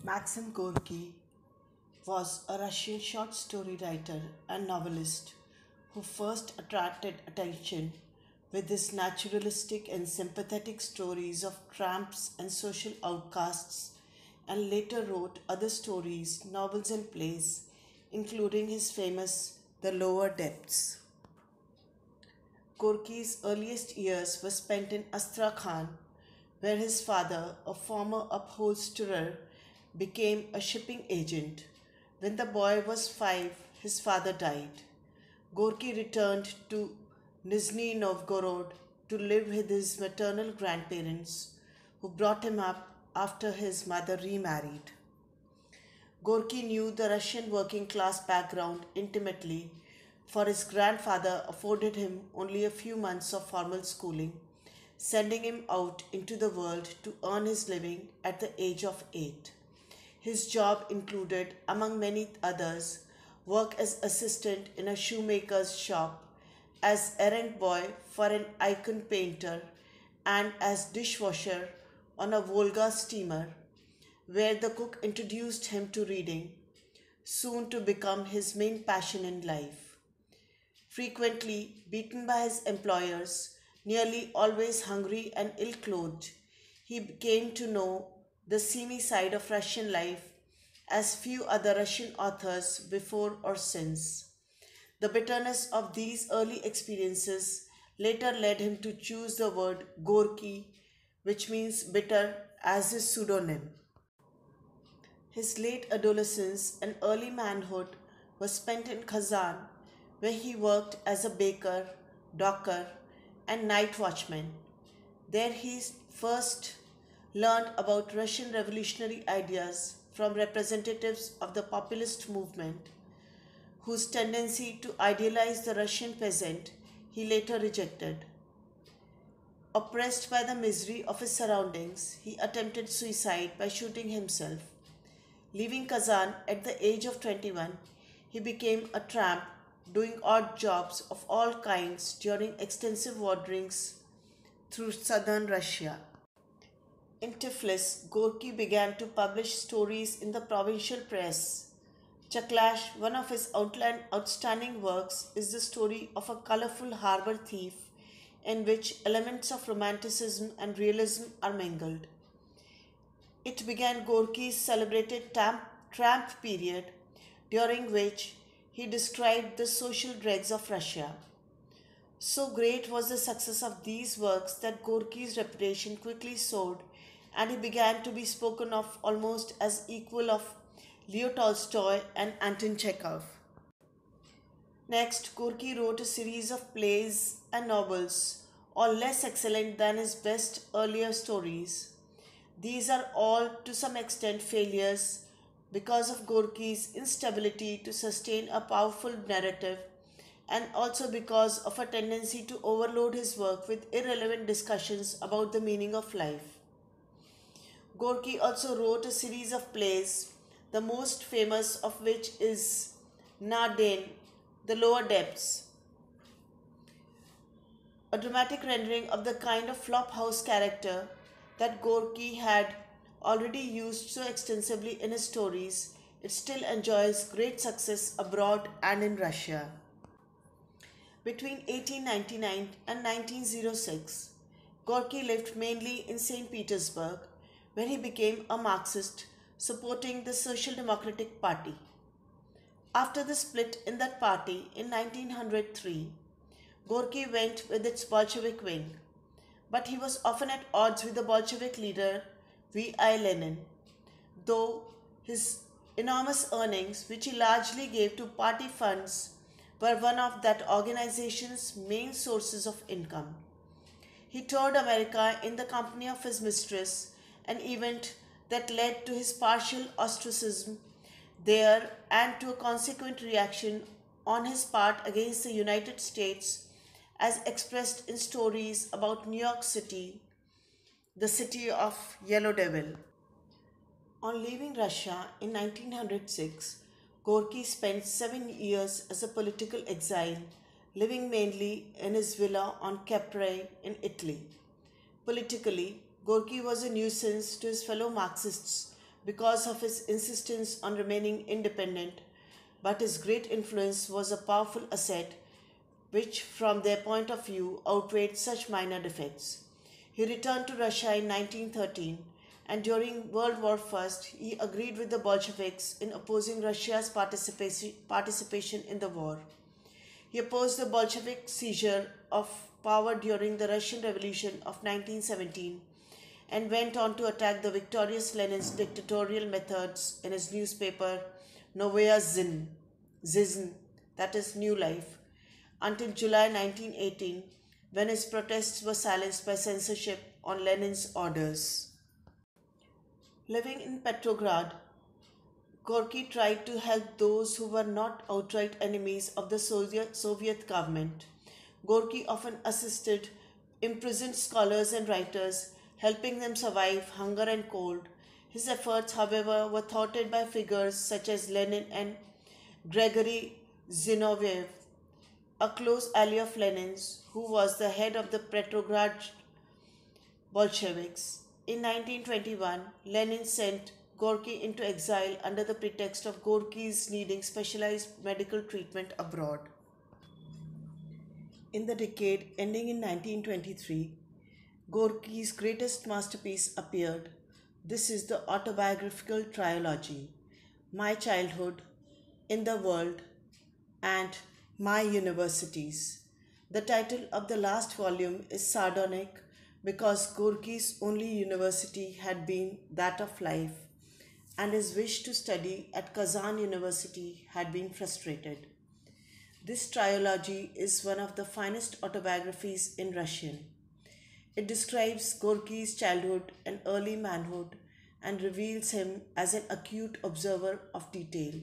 Maxim Gorky was a Russian short story writer and novelist who first attracted attention with his naturalistic and sympathetic stories of tramps and social outcasts, and later wrote other stories, novels, and plays, including his famous The Lower Depths. Gorky's earliest years were spent in Astrakhan, where his father, a former upholsterer, became a shipping agent. When the boy was 5, his father died. Gorky returned to Nizhny Novgorod to live with his maternal grandparents, who brought him up after his mother remarried. Gorky knew the Russian working class background intimately, for his grandfather afforded him only a few months of formal schooling, sending him out into the world to earn his living at the age of 8. His job included, among many others, work as assistant in a shoemaker's shop, as errand boy for an icon painter, and as dishwasher on a Volga steamer, where the cook introduced him to reading, soon to become his main passion in life. Frequently beaten by his employers, nearly always hungry and ill clothed, he came to know the seamy side of Russian life as few other Russian authors before or since. The bitterness of these early experiences later led him to choose the word Gorky, which means bitter, as his pseudonym. His late adolescence and early manhood was spent in Kazan, where he worked as a baker, docker, and night watchman. There he first learned about Russian revolutionary ideas from representatives of the populist movement, whose tendency to idealize the Russian peasant he later rejected. Oppressed by the misery of his surroundings, he attempted suicide by shooting himself. Leaving Kazan at the age of 21, he became a tramp, doing odd jobs of all kinds during extensive wanderings through southern Russia. In Tiflis, Gorky began to publish stories in the provincial press. Chaklash, one of his outstanding works, is the story of a colorful harbor thief in which elements of romanticism and realism are mingled. It began Gorky's celebrated tramp period, during which he described the social dregs of Russia. So great was the success of these works that Gorky's reputation quickly soared, and he began to be spoken of almost as equal of Leo Tolstoy and Anton Chekhov. Next, Gorky wrote a series of plays and novels, all less excellent than his best earlier stories. These are all to some extent failures because of Gorky's instability to sustain a powerful narrative, and also because of a tendency to overload his work with irrelevant discussions about the meaning of life. Gorky also wrote a series of plays, the most famous of which is Na Den, The Lower Depths, a dramatic rendering of the kind of flophouse character that Gorky had already used so extensively in his stories. It still enjoys great success abroad and in Russia. Between 1899 and 1906, Gorky lived mainly in St. Petersburg, where he became a Marxist supporting the Social Democratic Party. After the split in that party in 1903, Gorky went with its Bolshevik wing, but he was often at odds with the Bolshevik leader V.I. Lenin, though his enormous earnings, which he largely gave to party funds, were one of that organization's main sources of income. He toured America in the company of his mistress, an event that led to his partial ostracism there and to a consequent reaction on his part against the United States as expressed in stories about New York City, the city of Yellow Devil. On leaving Russia in 1906, Gorky spent 7 years as a political exile, living mainly in his villa on Capri in Italy. Politically, Gorky was a nuisance to his fellow Marxists because of his insistence on remaining independent, but his great influence was a powerful asset which, from their point of view, outweighed such minor defects. He returned to Russia in 1913, and during World War I, he agreed with the Bolsheviks in opposing Russia's participation in the war. He opposed the Bolshevik seizure of power during the Russian Revolution of 1917 and went on to attack the victorious Lenin's dictatorial methods in his newspaper Novaya Zizn, that is New Life, until July 1918, when his protests were silenced by censorship on Lenin's orders. Living in Petrograd, Gorky tried to help those who were not outright enemies of the Soviet government. Gorky often assisted imprisoned scholars and writers, helping them survive hunger and cold. His efforts, however, were thwarted by figures such as Lenin and Gregory Zinoviev, a close ally of Lenin's, who was the head of the Petrograd Bolsheviks. In 1921, Lenin sent Gorky into exile under the pretext of Gorky's needing specialized medical treatment abroad. In the decade ending in 1923, Gorky's greatest masterpiece appeared. This is the autobiographical trilogy, My Childhood, In the World, and My Universities. The title of the last volume is sardonic because Gorky's only university had been that of life, and his wish to study at Kazan University had been frustrated. This trilogy is one of the finest autobiographies in Russian. It describes Gorky's childhood and early manhood and reveals him as an acute observer of detail,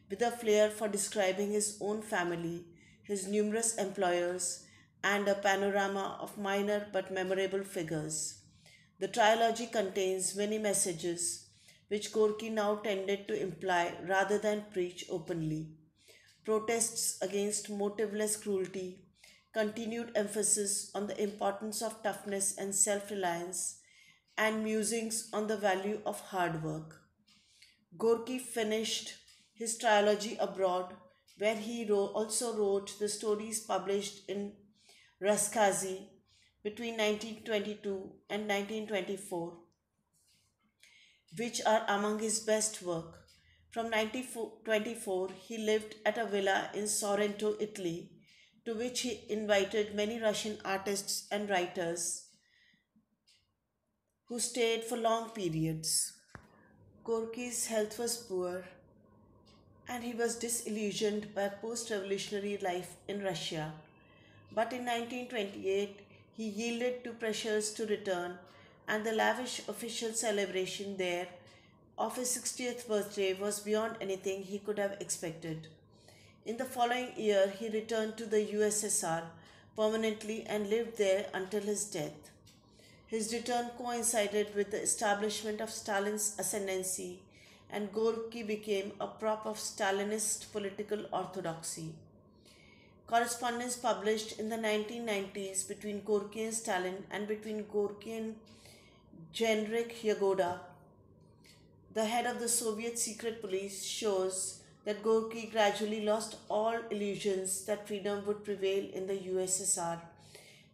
with a flair for describing his own family, his numerous employers, and a panorama of minor but memorable figures. The trilogy contains many messages which Gorky now tended to imply rather than preach openly: protests against motiveless cruelty, continued emphasis on the importance of toughness and self reliance, and musings on the value of hard work. Gorky finished his trilogy abroad, where he also wrote the stories published in Raskazi between 1922 and 1924, which are among his best work. From 1924, he lived at a villa in Sorrento, Italy, to which he invited many Russian artists and writers who stayed for long periods. Gorky's health was poor, and he was disillusioned by post revolutionary life in Russia. But in 1928, he yielded to pressures to return, and the lavish official celebration there of his 60th birthday was beyond anything he could have expected. In the following year, he returned to the USSR permanently and lived there until his death. His return coincided with the establishment of Stalin's ascendancy, and Gorky became a prop of Stalinist political orthodoxy. Correspondence published in the 1990s between Gorky and Stalin and between Gorky and Genrikh Yagoda, the head of the Soviet secret police, shows that Gorky gradually lost all illusions that freedom would prevail in the USSR,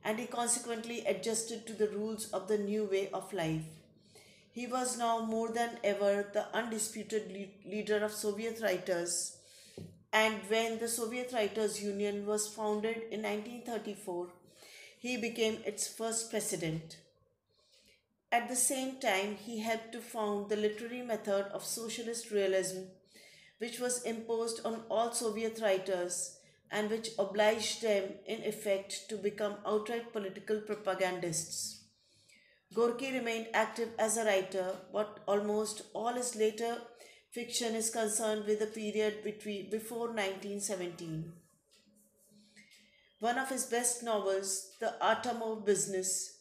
and he consequently adjusted to the rules of the new way of life. He was now more than ever the undisputed leader of Soviet writers, and when the Soviet Writers' Union was founded in 1934, he became its first president. At the same time, he helped to found the literary method of socialist realism, which was imposed on all Soviet writers and which obliged them, in effect, to become outright political propagandists. Gorky remained active as a writer, but almost all his later fiction is concerned with the period before 1917. One of his best novels, The Atom of Business,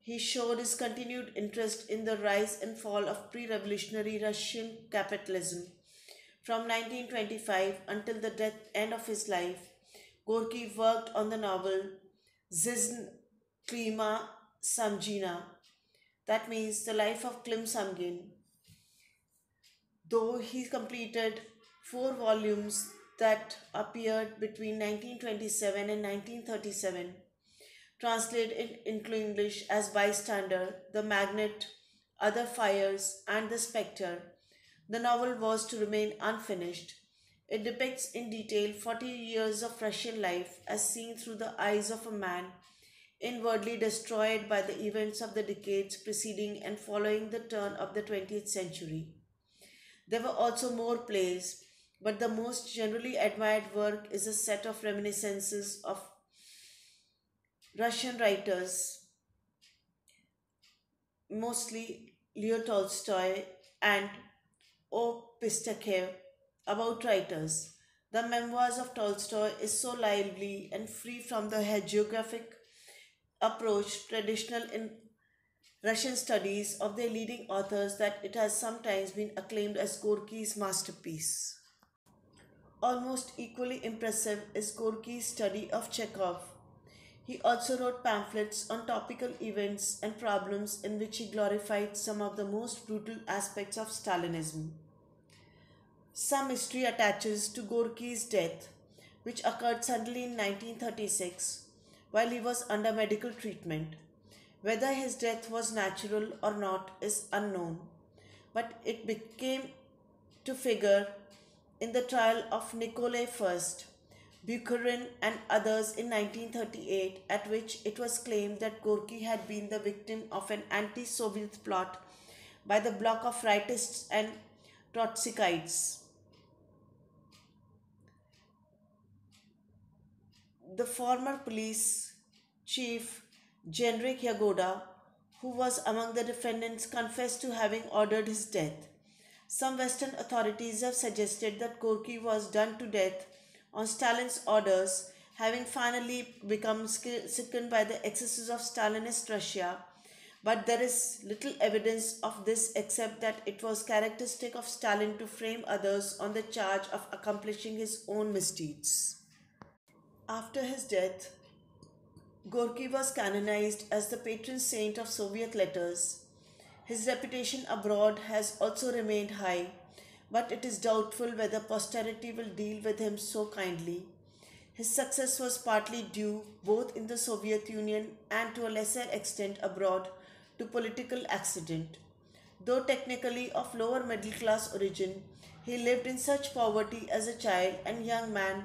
he showed his continued interest in the rise and fall of pre-revolutionary Russian capitalism. From 1925 until the end of his life, Gorky worked on the novel Zizn Klima Samgina, that means the life of Klim Samgin. though he completed four volumes that appeared between 1927 and 1937, translated into English as Bystander, The Magnet, Other Fires, and The Spectre. The novel was to remain unfinished. It depicts in detail 40 years of Russian life as seen through the eyes of a man inwardly destroyed by the events of the decades preceding and following the turn of the 20th century. There were also more plays, but the most generally admired work is a set of reminiscences of Russian writers, mostly Leo Tolstoy and O. Pistakhev, about writers. The memoirs of Tolstoy is so lively and free from the hagiographic approach traditional in Russian studies of their leading authors that it has sometimes been acclaimed as Gorky's masterpiece. Almost equally impressive is Gorky's study of Chekhov. He also wrote pamphlets on topical events and problems in which he glorified some of the most brutal aspects of Stalinism. Some mystery attaches to Gorky's death, which occurred suddenly in 1936 while he was under medical treatment. Whether his death was natural or not is unknown, but it became to figure in the trial of Nikolai I, Bukharin, and others in 1938, at which it was claimed that Gorky had been the victim of an anti Soviet plot by the bloc of rightists and Trotskyites. The former police chief Genrik Yagoda, who was among the defendants, confessed to having ordered his death. Some Western authorities have suggested that Gorky was done to death on Stalin's orders, having finally become sickened by the excesses of Stalinist Russia, but there is little evidence of this except that it was characteristic of Stalin to frame others on the charge of accomplishing his own misdeeds. After his death, Gorky was canonized as the patron saint of Soviet letters. His reputation abroad has also remained high, but it is doubtful whether posterity will deal with him so kindly. His success was partly due, both in the Soviet Union and to a lesser extent abroad, to political accident. Though technically of lower middle class origin, he lived in such poverty as a child and young man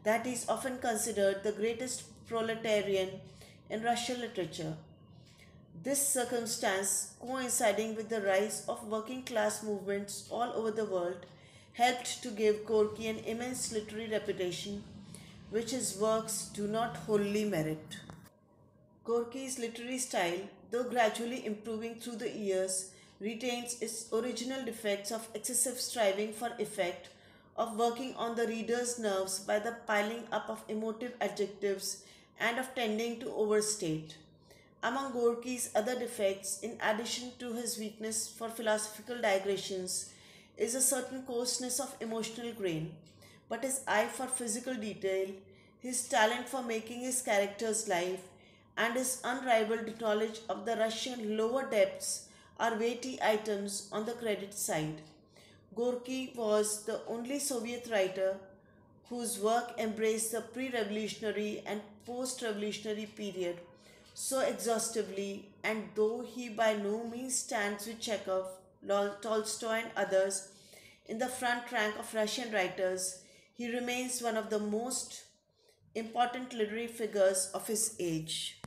that he is often considered the greatest proletarian in Russian literature. This circumstance, coinciding with the rise of working class movements all over the world, helped to give Gorky an immense literary reputation, which his works do not wholly merit. Gorky's literary style, though gradually improving through the years, retains its original defects of excessive striving for effect, of working on the reader's nerves by the piling up of emotive adjectives, and of tending to overstate. Among Gorky's other defects, in addition to his weakness for philosophical digressions, is a certain coarseness of emotional grain, but his eye for physical detail, his talent for making his characters live, and his unrivaled knowledge of the Russian lower depths are weighty items on the credit side. Gorky was the only Soviet writer whose work embraced the pre-revolutionary and post-revolutionary period so exhaustively, and though he by no means stands with Chekhov, Tolstoy, and others in the front rank of Russian writers, he remains one of the most important literary figures of his age.